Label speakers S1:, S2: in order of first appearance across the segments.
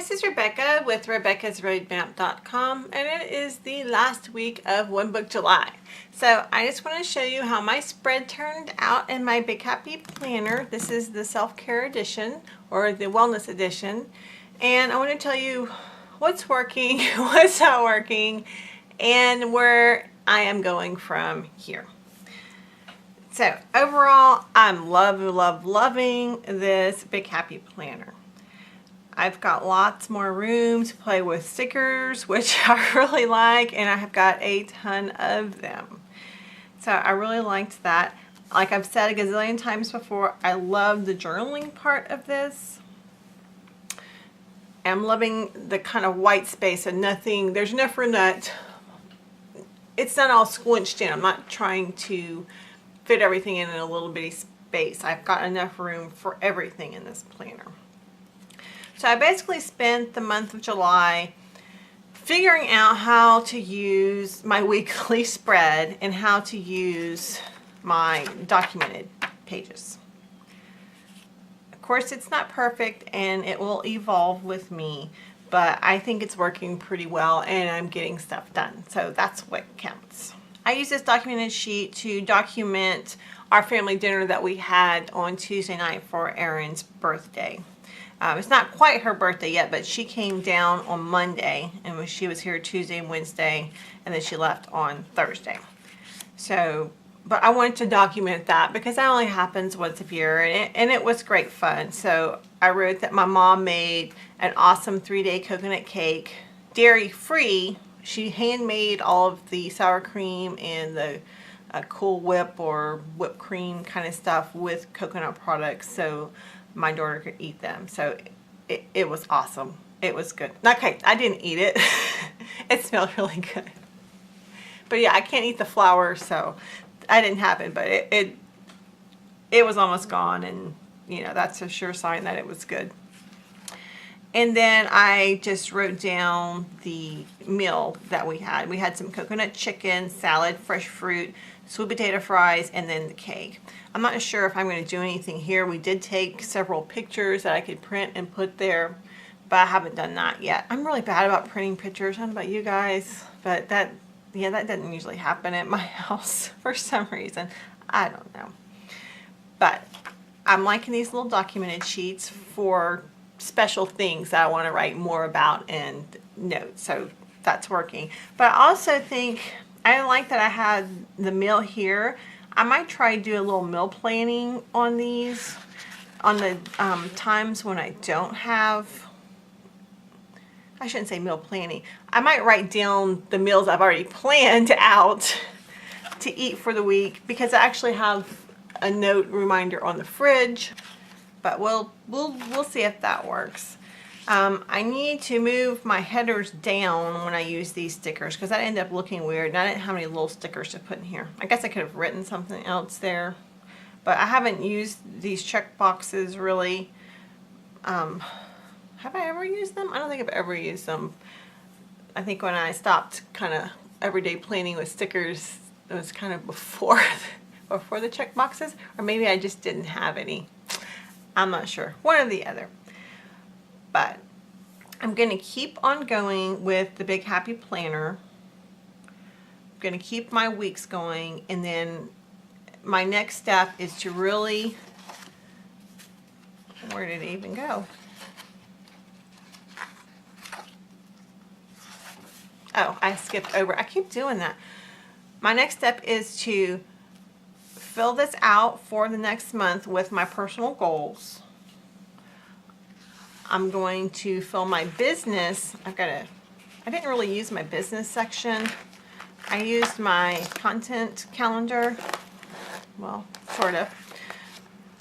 S1: this is Rebecca with RebeccasRoadmap.com, and it is the last week of One Book July. So I just want to show you how my spread turned out in my Big Happy Planner. This is the self-care edition or the wellness edition, and I want to tell you what's working, what's not working, and where I am going from here. So overall, I'm loving this Big Happy Planner. I've got lots more room to play with stickers, which I really like, and I have got a ton of them. So I really liked that. Like I've said a gazillion times before, I love the journaling part of this. I'm loving the kind of white space and nothing, there's enough room that it's not all squinched in. I'm not trying to fit everything in a little bitty space. I've got enough room for everything in this planner. So I basically spent the month of July figuring out how to use my weekly spread and how to use my documented pages. Of course, it's not perfect and it will evolve with me, but I think it's working pretty well and I'm getting stuff done. So that's what counts. I use this documented sheet to document our family dinner that we had on Tuesday night for Erin's birthday. It's not quite her birthday yet, but she came down on Monday, and she was here Tuesday and Wednesday, and then she left on Thursday. So, but I wanted to document that because that only happens once a year, and it was great fun. So I wrote that my mom made an awesome 3-day coconut cake, dairy-free. She handmade all of the sour cream and the Cool Whip or whipped cream kind of stuff with coconut products, so my daughter could eat them. So it was awesome. It was good. Okay, I didn't eat it. It smelled really good. But yeah, I can't eat the flour, so I didn't have it, but it was almost gone, and you know, that's a sure sign that it was good. And then I just wrote down the meal that we had. We had some coconut chicken, salad, fresh fruit, sweet potato fries, and then the cake. I'm not sure if I'm going to do anything here. We did take several pictures that I could print and put there, but I haven't done that yet. I'm really bad about printing pictures. I don't know about you guys, but that doesn't usually happen at my house for some reason. I don't know. But I'm liking these little documented sheets for special things that I want to write more about and notes. So that's working. But I also think I like that I had the meal here. I might try to do a little meal planning on these, on the times when I don't have, I shouldn't say meal planning. I might write down the meals I've already planned out to eat for the week, because I actually have a note reminder on the fridge. But we'll see if that works. I need to move my headers down when I use these stickers because that ended up looking weird, and I didn't have any little stickers to put in here. I guess I could have written something else there, but I haven't used these check boxes really. Have I ever used them? I don't think I've ever used them. I think when I stopped kind of everyday planning with stickers, it was kind of before the check boxes, or maybe I just didn't have any. I'm not sure. One or the other. But I'm going to keep on going with the Big Happy Planner. I'm going to keep my weeks going, and then my next step is to really, where did it even go? Oh, I skipped over. I keep doing that. My next step is to fill this out for the next month with my personal goals. I'm going to fill my business. I didn't really use my business section. I used my content calendar. Well, sort of.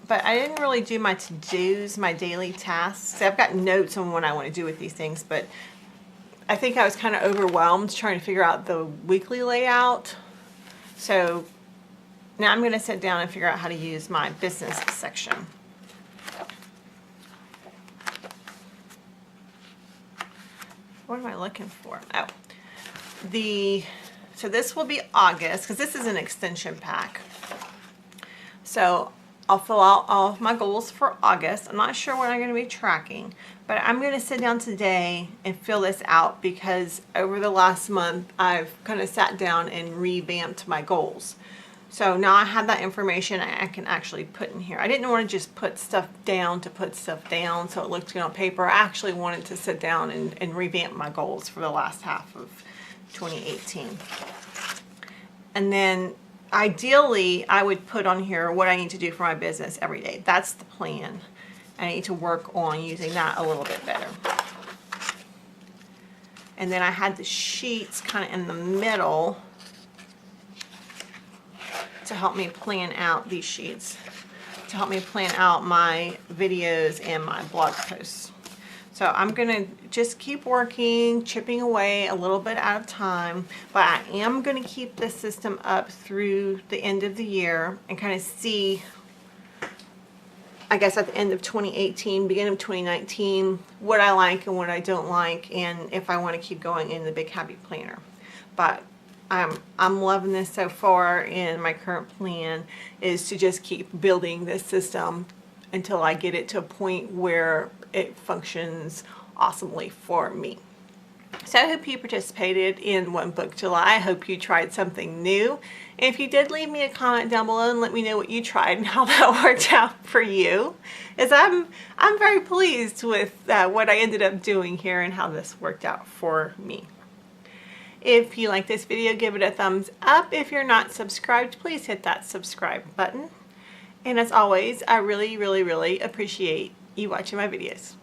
S1: But I didn't really do my to-dos, my daily tasks. I've got notes on what I want to do with these things, but I think I was kind of overwhelmed trying to figure out the weekly layout. So now I'm going to sit down and figure out how to use my business section. What am I looking for? Oh, so this will be August, because this is an extension pack. So I'll fill out all of my goals for August. I'm not sure what I'm going to be tracking, but I'm going to sit down today and fill this out because over the last month I've kind of sat down and revamped my goals. So now I have that information I can actually put in here. I didn't want to just put stuff down to put stuff down so it looked good on paper. I actually wanted to sit down and revamp my goals for the last half of 2018. And then ideally, I would put on here what I need to do for my business every day. That's the plan. I need to work on using that a little bit better. And then I had the sheets kind of in the middle to help me plan out these sheets, to help me plan out my videos and my blog posts. So I'm gonna just keep working, chipping away a little bit at a time, but I am gonna keep this system up through the end of the year and kind of see, I guess at the end of 2018, beginning of 2019, what I like and what I don't like, and if I want to keep going in the Big Happy Planner. But I'm loving this so far, and my current plan is to just keep building this system until I get it to a point where it functions awesomely for me. So I hope you participated in One Book July. I hope you tried something new. And if you did, leave me a comment down below and let me know what you tried and how that worked out for you. As I'm very pleased with what I ended up doing here and how this worked out for me. If you like this video, give it a thumbs up. If you're not subscribed, please hit that subscribe button. And as always, I really, really, really appreciate you watching my videos.